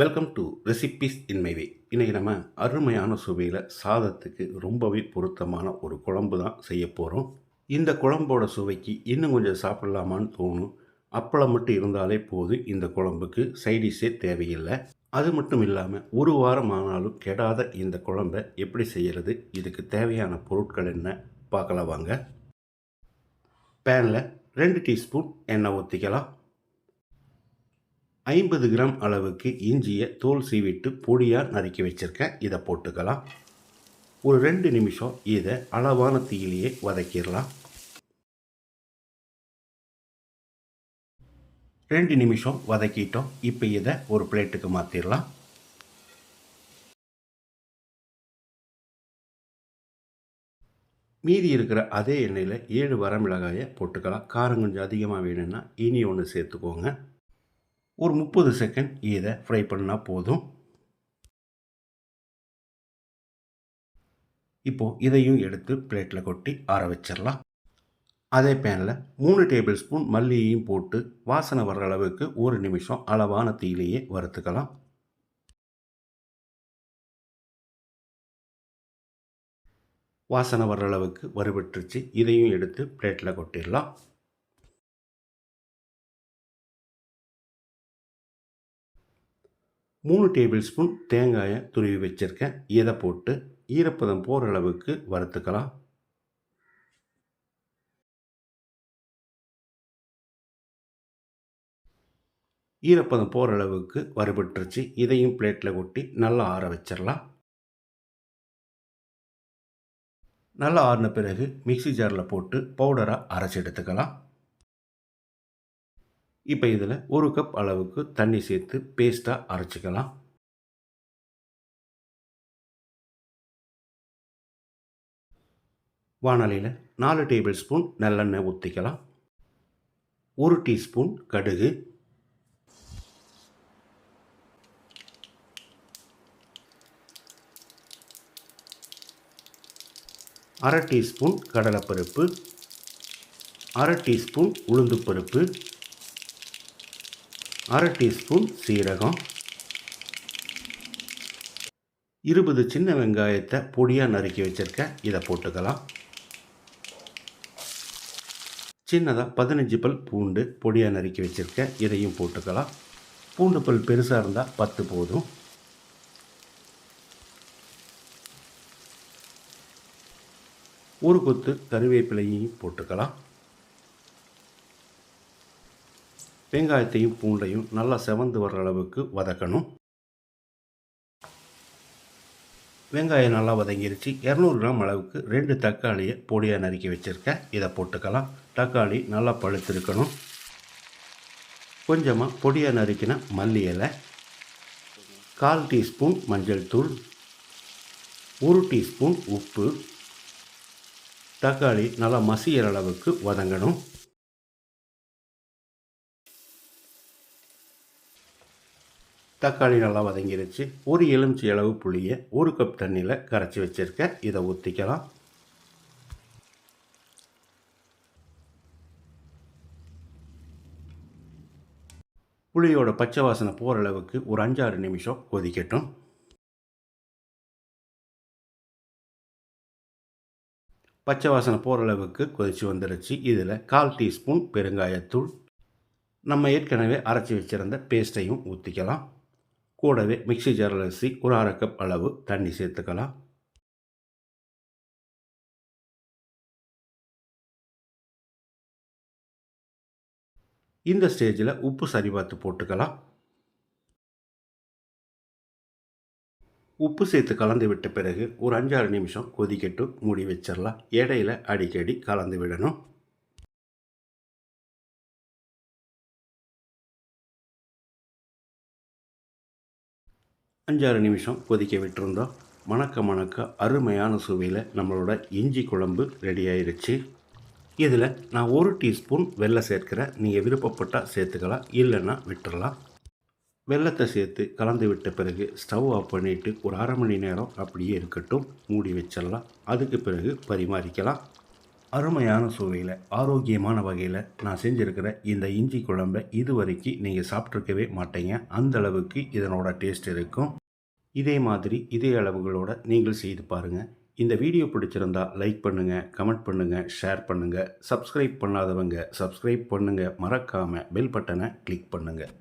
Welcome to recipes in my way. இன்றைக்கி நம்ம அருமையான சுவையில் சாதத்துக்கு ரொம்பவே பொருத்தமான ஒரு குழம்பு தான் செய்ய போகிறோம். இந்த குழம்போட சுவைக்கு இன்னும் கொஞ்சம் சாப்பிட்லாமான்னு தோணும். அப்பளம் மட்டும் இருந்தாலே போதும். இந்த குழம்புக்கு சைடிஷே தேவையில்லை. அது மட்டும் இல்லாமல் ஒரு வாரம் ஆனாலும் கெடாத இந்த குழம்பை எப்படி செய்கிறது, இதுக்கு தேவையான பொருட்கள் என்ன பார்க்கலாம் வாங்க. பேனில் 2 டீஸ்பூன் எண்ணெய் ஊற்றிக்கலாம். 50 கிராம் அளவுக்கு இஞ்சியை தோல் சீவிட்டு பொடியாக நறுக்கி வச்சுருக்கேன். இதை போட்டுக்கலாம். ஒரு 2 நிமிஷம் இதை அளவான தீயிலேயே வதக்கிடலாம். 2 நிமிஷம் வதக்கிட்டோம். இப்போ இதை ஒரு பிளேட்டுக்கு மாற்றிடலாம். மீதி இருக்கிற அதே எண்ணெயில் 7 வரமிளகாயை போட்டுக்கலாம். காரம் கொஞ்சம் அதிகமாக வேணும்னா இனி ஒன்று சேர்த்துக்கோங்க. ஒரு 30 செகண்ட் இதை ஃப்ரை பண்ணால் போதும். இப்போது இதையும் எடுத்து பிளேட்டில் கொட்டி ஆற வச்சிடலாம். அதே பேனில் 3 டேபிள் ஸ்பூன் மல்லியையும் போட்டு வாசனை வர்ற அளவுக்கு 1 நிமிஷம் அளவான தீயிலேயே வறுத்துக்கலாம். வாசனை வர்ற அளவுக்கு வறுபட்டுருச்சு. இதையும் எடுத்து பிளேட்டில் கொட்டிடலாம். 3 டேபிள் ஸ்பூன் தேங்காயை துருவி வச்சுருக்கேன். இதை போட்டு ஈரப்பதம் போகிற அளவுக்கு வறுத்துக்கலாம். ஈரப்பதம் போகிற அளவுக்கு வறுபட்டுருச்சு. இதையும் பிளேட்டில் கொட்டி நல்லா ஆற வச்சிடலாம். நல்லா ஆறின பிறகு மிக்சி ஜாரில் போட்டு பவுடராக அரைச்சி எடுத்துக்கலாம். இப்போ இதில் 1 கப் அளவுக்கு தண்ணி சேர்த்து பேஸ்ட்டாக அரைச்சிக்கலாம். வாணலியில் 4 டேபிள் ஸ்பூன் நல்லெண்ணெய் ஊற்றிக்கலாம். 1 டீஸ்பூன் கடுகு, 1/2 டீஸ்பூன் கடலைப்பருப்பு, 1/2 டீஸ்பூன் உளுந்துப்பருப்பு, 1/2 டீஸ்பூன் சீரகம், 20 சின்ன வெங்காயத்தை பொடியாக நறுக்கி வச்சுருக்கேன். இதை போட்டுக்கலாம். சின்னதாக 15 பல் பூண்டு பொடியாக நறுக்கி வச்சுருக்கேன். இதையும் போட்டுக்கலாம். பூண்டு பல் பெருசாக இருந்தால் 10 போதும். ஒரு கொத்து கருவேப்பிலையும் போட்டுக்கலாம். வெங்காயத்தையும் பூண்டையும் நல்லா செவந்து வர்ற அளவுக்கு வதக்கணும். வெங்காயம் நல்லா வதங்கிருச்சு. 200 கிராம் அளவுக்கு 2 தக்காளியை பொடியாக நறுக்கி வச்சுருக்கேன். இதை போட்டுக்கலாம். தக்காளி நல்லா பழுத்திருக்கணும். கொஞ்சமாக பொடியாக நறுக்கின மல்லி இலை, 1/4 டீஸ்பூன் மஞ்சள் தூள், 1 டீஸ்பூன் உப்பு. தக்காளி நல்லா மசிகிற அளவுக்கு வதங்கணும். தக்காளி நல்லா வதங்கிருச்சு. ஒரு எலுமிச்சை அளவு புளியை 1 கப் தண்ணியில் கரைச்சி வச்சுருக்கேன். இதை ஊற்றிக்கலாம். புளியோட பச்சை வாசனை போகிற அளவுக்கு ஒரு 5-6 நிமிஷம் கொதிக்கட்டும். பச்சை வாசனை போகிற அளவுக்கு கொதித்து வந்துடுச்சு. இதில் 1/4 டீஸ்பூன் பெருங்காயத்தூள், நம்ம ஏற்கனவே அரைச்சி வச்சுருந்த பேஸ்ட்டையும் ஊற்றிக்கலாம். கூடவே மிக்சி ஜாரில் அரிசி ஒரு 1/2 கப் அளவு தண்ணி சேர்த்துக்கலாம். இந்த ஸ்டேஜில் உப்பு சரி பார்த்து போட்டுக்கலாம். உப்பு சேர்த்து கலந்து விட்ட பிறகு ஒரு 5-6 நிமிஷம் கொதிக்கட்டும். மூடி வச்சிடலாம். இடையில அடிக்கடி கலந்து விடணும். அஞ்சாறு நிமிஷம் கொதிக்க விட்டுருந்தோம். மணக்க அருமையான சுவையில் நம்மளோட இஞ்சி குழம்பு ரெடி ஆயிடுச்சு. இதில் நான் 1 டீஸ்பூன் வெல்லம் சேர்க்கிறேன். நீங்கள் விருப்பப்பட்டால் சேர்த்துக்கலாம், இல்லைன்னா விட்டுடலாம். வெல்லத்தை சேர்த்து கலந்து விட்ட பிறகு ஸ்டவ் ஆஃப் பண்ணிவிட்டு ஒரு 1/2 மணி நேரம் அப்படியே இருக்கட்டும். மூடி வச்சிடலாம். அதுக்கு பிறகு பரிமாறிக்கலாம். அருமையான சுவையில் ஆரோக்கியமான வகையில் நான் செஞ்சுருக்கிற இந்த இஞ்சி குழம்பை இதுவரைக்கும் நீங்கள் சாப்பிட்ருக்கவே மாட்டீங்க. அந்த அளவுக்கு இதனோட டேஸ்ட் இருக்கும். இதே மாதிரி இதே அளவுகளோட நீங்கள் செய்து பாருங்கள். இந்த வீடியோ பிடிச்சிருந்தா லைக் பண்ணுங்கள், கமெண்ட் பண்ணுங்கள், ஷேர் பண்ணுங்கள். சப்ஸ்கிரைப் பண்ணாதவங்க சப்ஸ்கிரைப் பண்ணுங்கள். மறக்காமல் பெல் பட்டனை கிளிக் பண்ணுங்கள்.